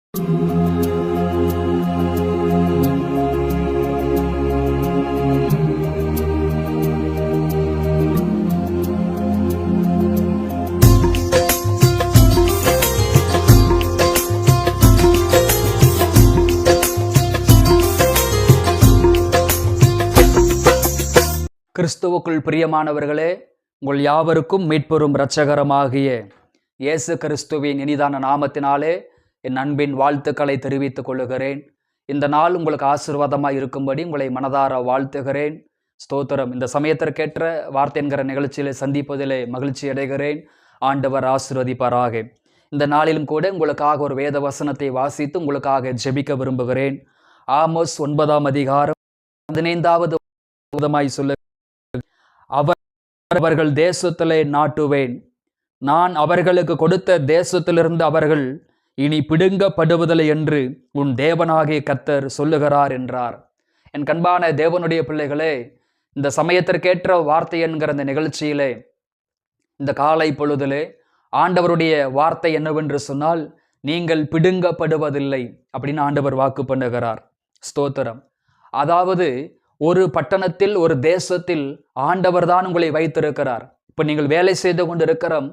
கிறிஸ்துவுக்குள் பிரியமானவர்களே, உங்கள் யாவருக்கும் மீட்பெரும் இரட்சகரமாகிய இயேசு கிறிஸ்துவின் இனிதான நாமத்தினாலே என் அன்பின் வாழ்த்துக்களை தெரிவித்துக் கொள்ளுகிறேன். இந்த நாள் உங்களுக்கு ஆசீர்வாதமாய் இருக்கும்படி உங்களை மனதார வாழ்த்துகிறேன். ஸ்தோத்திரம். இந்த சமயத்திற்கேற்ற வார்த்தை என்கிற நிகழ்ச்சியிலே சந்திப்பதிலே மகிழ்ச்சி அடைகிறேன். ஆண்டவர் ஆசீர்வதிப்பாராக. இந்த நாளிலும் கூட உங்களுக்காக ஒரு வேத வசனத்தை வாசித்து உங்களுக்காக ஜெபிக்க விரும்புகிறேன். ஆமோஸ் 9ஆம் அதிகாரம் 15வது வசனமாய் சொல்ல, அவர்கள் தேசத்திலே நாட்டுவேன், நான் அவர்களுக்கு கொடுத்த தேசத்திலிருந்து அவர்கள் இனி பிடுங்கப்படுவதில்லை என்று உன் தேவனாகிய கர்த்தர் சொல்லுகிறார் என்றார். என் கண்பான தேவனுடைய பிள்ளைகளே, இந்த சமயத்திற்கேற்ற வார்த்தை என்கிற இந்த நிகழ்ச்சியிலே இந்த காலை பொழுதிலே ஆண்டவருடைய வார்த்தை என்னவென்று சொன்னால், நீங்கள் பிடுங்கப்படுவதில்லை அப்படின்னு ஆண்டவர் வாக்கு பண்ணுகிறார். ஸ்தோத்திரம். அதாவது ஒரு பட்டணத்தில், ஒரு தேசத்தில் ஆண்டவர் தான் உங்களை வைத்திருக்கிறார். இப்போ நீங்கள் வேலை செய்து கொண்டிருக்கிற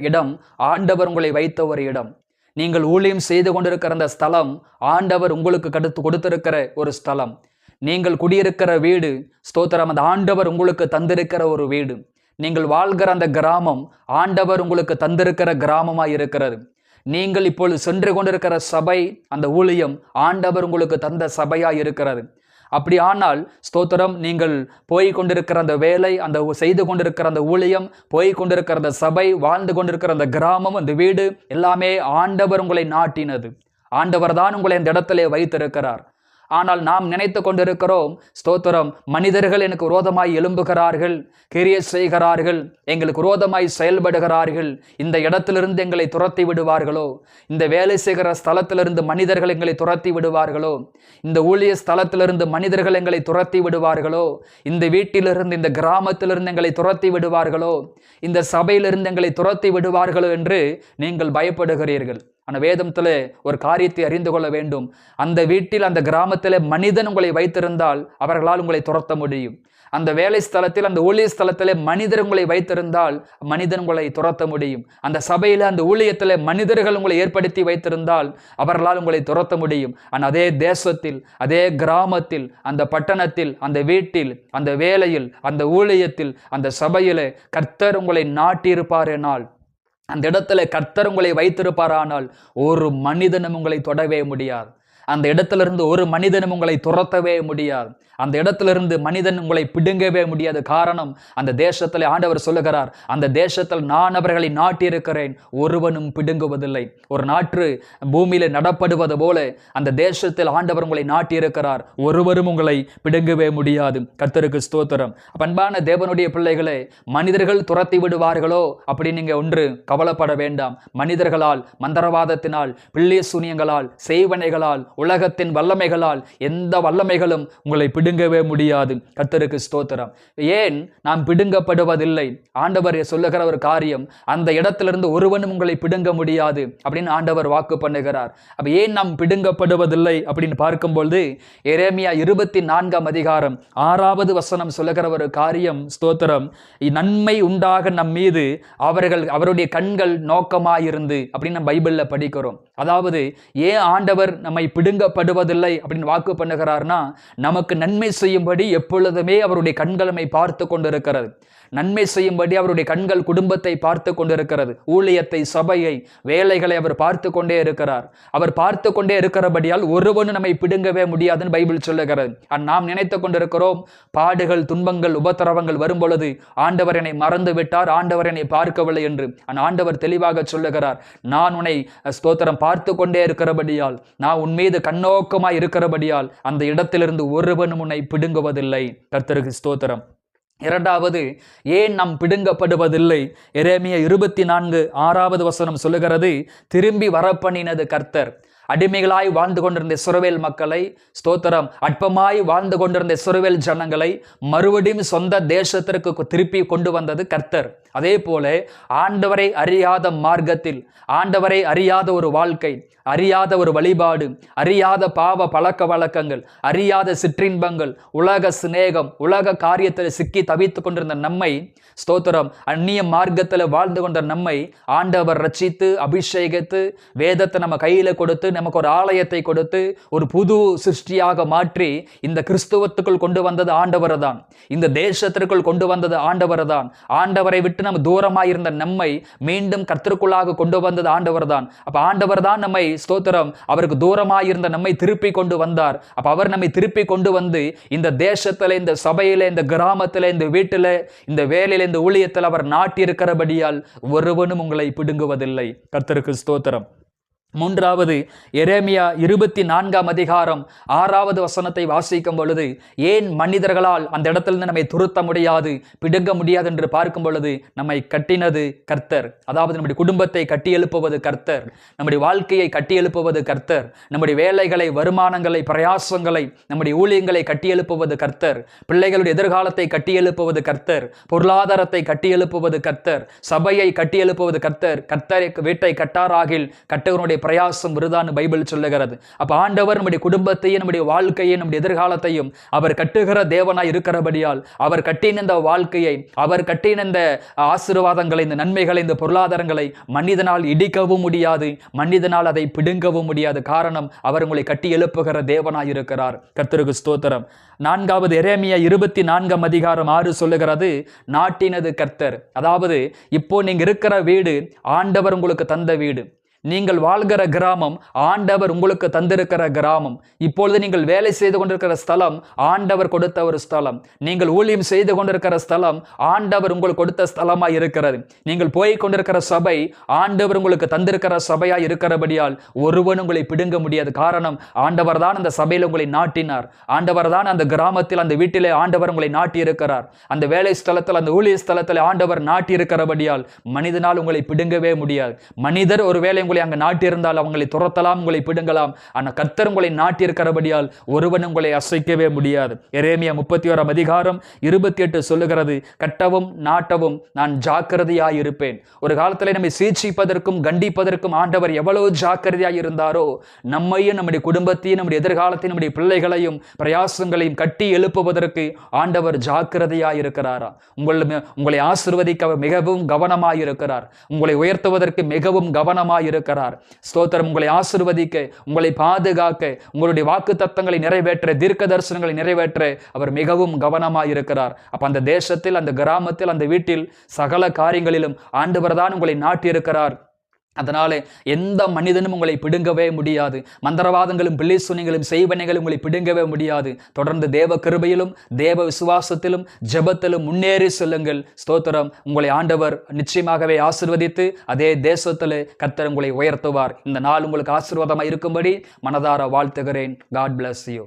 இடம் ஆண்டவர் உங்களை வைத்த ஒரு இடம். நீங்கள் ஊழியம் செய்து கொண்டிருக்கிற அந்த ஸ்தலம் ஆண்டவர் உங்களுக்கு கொடுத்திருக்கிற ஒரு ஸ்தலம். நீங்கள் குடியிருக்கிற வீடு, ஸ்தோத்திரம், அந்த ஆண்டவர் உங்களுக்கு தந்திருக்கிற ஒரு வீடு. நீங்கள் வாழ்கிற அந்த கிராமம் ஆண்டவர் உங்களுக்கு தந்திருக்கிற கிராமமாய் இருக்கிறது. நீங்கள் இப்பொழுது சென்று கொண்டிருக்கிற சபை, அந்த ஊழியம் ஆண்டவர் உங்களுக்கு தந்த சபையாய் இருக்கிறது. அப்படி ஆனால் ஸ்தோத்திரம், நீங்கள் போய் கொண்டிருக்கிற அந்த வேலை, அந்த செய்து கொண்டிருக்கிற அந்த ஊழியம், போய் கொண்டிருக்கிற அந்த சபை, வாழ்ந்து கொண்டிருக்கிற அந்த கிராமம், அந்த வீடு எல்லாமே ஆண்டவர் உங்களை நாட்டினது. ஆண்டவர் தான் உங்களை அந்த இடத்திலே வைத்திருக்கிறார். ஆனால் நாம் நினைத்து கொண்டிருக்கிறோம், ஸ்தோத்திரம், மனிதர்கள் எனக்கு விரோதமாய் எழும்புகிறார்கள், கிரியை செய்கிறார்கள், எங்களுக்கு விரோதமாய் செயல்படுகிறார்கள், இந்த இடத்திலிருந்து எங்களை துரத்தி விடுவார்களோ, இந்த வேலை செய்கிற ஸ்தலத்திலிருந்து மனிதர்கள் எங்களை துரத்தி விடுவார்களோ, இந்த ஊழிய ஸ்தலத்திலிருந்து மனிதர்கள் எங்களை துரத்தி விடுவார்களோ, இந்த வீட்டிலிருந்து, இந்த கிராமத்திலிருந்து எங்களை துரத்தி விடுவார்களோ, இந்த சபையிலிருந்து எங்களை துரத்தி விடுவார்களோ என்று நீங்கள் பயப்படுகிறீர்கள். ஆனால் வேதத்தில் ஒரு காரியத்தை அறிந்து கொள்ள வேண்டும். அந்த வீட்டில், அந்த கிராமத்தில் மனிதன் உங்களை வைத்திருந்தால் அவர்களால் உங்களை துரத்த முடியும். அந்த வேலை ஸ்தலத்தில், அந்த ஊழிய ஸ்தலத்தில் மனிதர் உங்களை வைத்திருந்தால் மனிதன் உங்களை துரத்த முடியும். அந்த சபையில், அந்த ஊழியத்தில் மனிதர்கள் உங்களை ஏற்படுத்தி வைத்திருந்தால் அவர்களால் உங்களை துரத்த முடியும். ஆனால் அதே தேசத்தில், அதே கிராமத்தில், அந்த பட்டணத்தில், அந்த வீட்டில், அந்த வேலையில், அந்த ஊழியத்தில், அந்த சபையில் கர்த்தர் உங்களை நாட்டியிருப்பாரெனால், அந்த இடத்துல கர்த்தர் உங்களை வைத்திருப்பாரானால் ஒரு மனிதனும் உங்களை தொடவே முடியாது. அந்த இடத்திலிருந்து ஒரு மனிதனும் உங்களை துரத்தவே முடியாது. அந்த இடத்திலிருந்து மனிதன் உங்களை பிடுங்கவே முடியாது. காரணம், அந்த தேசத்தில் ஆண்டவர் சொல்லுகிறார், அந்த தேசத்தில் நான் அவர்களை நாட்டியிருக்கிறேன், ஒருவனும் பிடுங்குவதில்லை. ஒரு நாற்று பூமியில நடப்படுவது போல அந்த தேசத்தில் ஆண்டவர் உங்களை நாட்டியிருக்கிறார், ஒருவரும் உங்களை பிடுங்கவே முடியாது. கர்த்தருக்கு ஸ்தோத்திரம். அன்பான தேவனுடைய பிள்ளைகளே, மனிதர்கள் துரத்தி விடுவார்களோ அப்படி நீங்க ஒன்று கவலைப்பட வேண்டாம். மனிதர்களால், மந்திரவாதத்தினால், பிள்ளை சூனியங்களால், செய்வனைகளால், உலகத்தின் வல்லமைகளால் எந்த வல்லமைகளும் உங்களை பிடுங்கவே முடியாது. கர்த்தருக்கு ஸ்தோத்திரம். ஏன் நாம் பிடுங்கப்படுவதில்லை? ஆண்டவர் சொல்லுகிற ஒரு காரியம், அந்த இடத்திலிருந்து ஒருவனும் உங்களை பிடுங்க முடியாது அப்படின்னு ஆண்டவர் வாக்கு பண்ணுகிறார். அப்ப ஏன் நாம் பிடுங்கப்படுவதில்லை அப்படின்னு பார்க்கும்பொழுது, எரேமியா 24ஆம் அதிகாரம் 6வது வசனம் சொல்லுகிற ஒரு காரியம், ஸ்தோத்திரம், நன்மை உண்டாக நம் மீது அவருடைய கண்கள் நோக்கமாயிருந்து அப்படின்னு நம்ம பைபிள்ல படிக்கிறோம். அதாவது ஏன் ஆண்டவர் நம்மை பிடுங்கப்படுவதில்லை அப்படின்னு வாக்கு பண்ணுகிறார்னா, நமக்கு நன்மை செய்யும்படி எப்பொழுதுமே அவருடைய கண்கள் நம்மை பார்த்து கொண்டிருக்கிறது. நன்மை செய்யும்படி அவருடைய கண்கள் குடும்பத்தை பார்த்து கொண்டிருக்கிறது. ஊழியத்தை, சபையை, வேலைகளை அவர் பார்த்து கொண்டே இருக்கிறார். அவர் பார்த்து கொண்டே இருக்கிறபடியால் ஒருவனும் நம்மை பிடுங்கவே முடியாதுன்னு பைபிள் சொல்லுகிறது. நாம் நினைத்து கொண்டிருக்கிறோம், பாடுகள், துன்பங்கள், உபத்திரவங்கள் வரும் பொழுது ஆண்டவர் என்னை மறந்து விட்டார், ஆண்டவர் என்னை பார்க்கவில்லை என்று. ஆண்டவர் தெளிவாக சொல்லுகிறார், நான் உன்னை ஸ்தோத்திரம் பார்த்து கொண்டே இருக்கிறபடியால், நான் உன் மீது கண்ணோக்கமாய் இருக்கிறபடியால் அந்த இடத்திலிருந்து ஒருவனும் உன்னை பிடுங்குவதில்லை. கர்த்தருக்கு ஸ்தோத்திரம். இரண்டாவது, ஏன் நாம் பிடுங்கப்படுவதில்லை? எரேமியா 24:6வது வசனம் சொல்லுகிறது, திரும்பி வரப்பண்ணினது கர்த்தர். அடிமைகளாய் வாழ்ந்து கொண்டிருந்த இஸ்ரவேல் மக்களை, ஸ்தோத்திரம், அற்பமாய் வாழ்ந்து கொண்டிருந்த இஸ்ரவேல் ஜனங்களை மறுபடியும் சொந்த தேசத்திற்கு திருப்பி கொண்டு வந்தது கர்த்தர். அதே போல ஆண்டவரை அறியாத மார்க்கத்தில், ஆண்டவரை அறியாத ஒரு வாழ்க்கை, அறியாத ஒரு வழிபாடு, அறியாத பாவ பழக்க வழக்கங்கள், அறியாத சிற்றின்பங்கள், உலக சிநேகம், உலக காரியத்தில் சிக்கி தவித்துக் கொண்டிருந்த நம்மை, ஸ்தோத்திரம், அந்நிய மார்க்கத்தில் வாழ்ந்து கொண்ட நம்மை ஆண்டவர் ரட்சித்து அபிஷேகித்து வேதத்தை நம்ம கையில கொடுத்து நமக்கு ஒரு ஆலயத்தை கொடுத்து ஒரு புது சிருஷ்டியாக மாற்றி இந்த கிறிஸ்துவத்துக்குள் கொண்டு வந்தது ஆண்டவர் தான். இந்த தேசத்திற்குள் கொண்டு வந்தது ஆண்டவர் தான். ஆண்டவரை விட்டு நம்ம தூரமாயிருந்த நம்மை மீண்டும் கர்த்தருக்குள்ளாக கொண்டு வந்தது ஆண்டவர் தான். அப்ப ஆண்டவர் தான் நம்மை, ஸ்தோத்திரம், அவருக்கு தூரமாயிருந்த நம்மை திருப்பி கொண்டு வந்தார். அப்ப அவர் நம்மை திருப்பி கொண்டு வந்து இந்த தேசத்துல, இந்த சபையில, இந்த கிராமத்துல, இந்த வீட்டில, இந்த வேலையில, இந்த ஊழியத்தில் அவர் நாட்டி இருக்கிறபடியால் ஒருவனும் உங்களை பிடுங்குவதில்லை. கர்த்தருக்கு ஸ்தோத்திரம். மூன்றாவது, எரேமியா 24ஆம் அதிகாரம் 6வது வசனத்தை வாசிக்கும் பொழுது, ஏன் மனிதர்களால் அந்த இடத்திலிருந்து நம்மை துரத்த முடியாது, பிடுங்க முடியாது என்று பார்க்கும் பொழுது, நம்மை கட்டினது கர்த்தர். அதாவது நம்முடைய குடும்பத்தை கட்டி எழுப்புவது கர்த்தர், நம்முடைய வாழ்க்கையை கட்டி எழுப்புவது கர்த்தர், நம்முடைய வேலைகளை, வருமானங்களை, பிரயாசங்களை, நம்முடைய ஊழியங்களை கட்டி எழுப்புவது கர்த்தர், பிள்ளைகளுடைய எதிர்காலத்தை கட்டி எழுப்புவது கர்த்தர், பொருளாதாரத்தை கட்டி எழுப்புவது கர்த்தர், சபையை கட்டி எழுப்புவது கர்த்தர். கர்த்தர் வீட்டை கட்டாராகில் கர்த்தருடைய பிரயாசம் விருதான்னு பைபிள் சொல்லுகிறது. அப்ப ஆண்டவர் நம்முடைய குடும்பத்தையும், நம்முடைய வாழ்க்கையை, நம்முடைய எதிர்காலத்தையும் அவர் கட்டுகிற தேவனாய் இருக்கிறபடியால், அவர் கட்டின இந்த வாழ்க்கையை, அவர் கட்டின இந்த ஆசீர்வாதங்களை, இந்த நன்மைகளை, இந்த பொருளாதாரங்களை மனிதனால் இடிக்கவும் முடியாது, மனிதனால் அதை பிடுங்கவும் முடியாது. காரணம், அவர் உங்களை கட்டி எழுப்புகிற தேவனாய் இருக்கிறார். கர்த்தருக்கு ஸ்தோத்திரம். 4வது, எரேமியா 24ஆம் அதிகாரம் 6 சொல்லுகிறது, நாட்டினது கர்த்தர். அதாவது இப்போ நீங்க இருக்கிற வீடு ஆண்டவர் உங்களுக்கு தந்த வீடு. நீங்கள் வாழ்கிற கிராமம் ஆண்டவர் உங்களுக்கு தந்திருக்கிற கிராமம். இப்பொழுது நீங்கள் வேலை செய்து கொண்டிருக்கிற ஸ்தலம் ஆண்டவர் கொடுத்த ஒரு ஸ்தலம். நீங்கள் ஊழியம் செய்து கொண்டிருக்கிற ஸ்தலம் ஆண்டவர் உங்களுக்கு கொடுத்த ஸ்தலமாய் இருக்கிறது. நீங்கள் போய் கொண்டிருக்கிற சபை ஆண்டவர் உங்களுக்கு தந்திருக்கிற சபையாய் இருக்கிறபடியால் ஒருவன் உங்களை பிடுங்க முடியாது. காரணம், ஆண்டவர் தான் அந்த சபையில் உங்களை நாட்டினார். ஆண்டவர் தான் அந்த கிராமத்தில், அந்த வீட்டிலே ஆண்டவர் உங்களை நாட்டி இருக்கிறார். அந்த வேலை ஸ்தலத்தில், அந்த ஊழிய ஸ்தலத்தில் ஆண்டவர் நாட்டி இருக்கிறபடியால் மனிதனால் உங்களை பிடுங்கவே முடியாது. மனிதர் ஒருவேளை அங்கு நாட்டி இருந்தால் அவங்களை துரத்தலாம், உங்களை பிடுங்கலாம். ஆனால் கர்த்தர் உங்களை நாட்டி இருக்கிறபடியால் ஒருவன் உங்களை அசைக்கவே முடியாது. எரேமியா 31ஆம் அதிகாரம் 28 சொல்லுகிறது, கட்டவும் நாட்டவும் நான் ஜாக்கிரதையாய் இருப்பேன். ஒரு காலத்தில் நம்மை சீட்சிப்பதற்கும் கண்டிப்பதற்கும் ஆண்டவர் எவ்வளவு ஜாக்கிரதையாய் இருந்தாரோ, நம்மையும், நம்முடைய குடும்பத்தையும், நம்முடைய எதிர்காலத்தையும், நம்முடைய பிள்ளைகளையும், பிரயாசங்களையும் கட்டி எழுப்புவதற்கு ஆண்டவர் ஜாக்கிரதையாய் இருக்கிறாரா? உங்களை ஆசீர்வதிக்க அவர் மிகவும் கவனமாய் இருக்கிறார். உங்களை உயர்த்துவதற்கு மிகவும் கவனமாய் இருக்கிறார். ஸ்தோத்திரம். உங்களை ஆசீர்வதிக்க, உங்களை பாதுகாக்க, உங்களுடைய வாக்கு தத்தங்களை நிறைவேற்ற, தீர்க்க தரிசனங்களை நிறைவேற்ற அவர் மிகவும் கவனமாய் இருக்கிறார். அப்ப அந்த தேசத்தில், அந்த கிராமத்தில், அந்த வீட்டில் சகல காரியங்களிலும் ஆண்டவர் தான் உங்களை நாட்டி இருக்கிறார். அதனால எந்த மனிதனும் உங்களை பிடுங்கவே முடியாது. மந்திரவாதங்களும், பில்லிசூனியங்களும், செய்வனைகளும் உங்களை பிடுங்கவே முடியாது. தொடர்ந்து தேவ கிருபையிலும், தேவ விசுவாசத்திலும், ஜெபத்திலும் முன்னேறி செல்லுங்கள். ஸ்தோத்திரம். உங்களை ஆண்டவர் நிச்சயமாகவே ஆசீர்வதித்து அதே தேசத்தில் கர்த்தர் உங்களை உயர்த்துவார். இந்த நாள் உங்களுக்கு ஆசீர்வாதமாக இருக்கும்படி மனதார வாழ்த்துகிறேன். God bless you.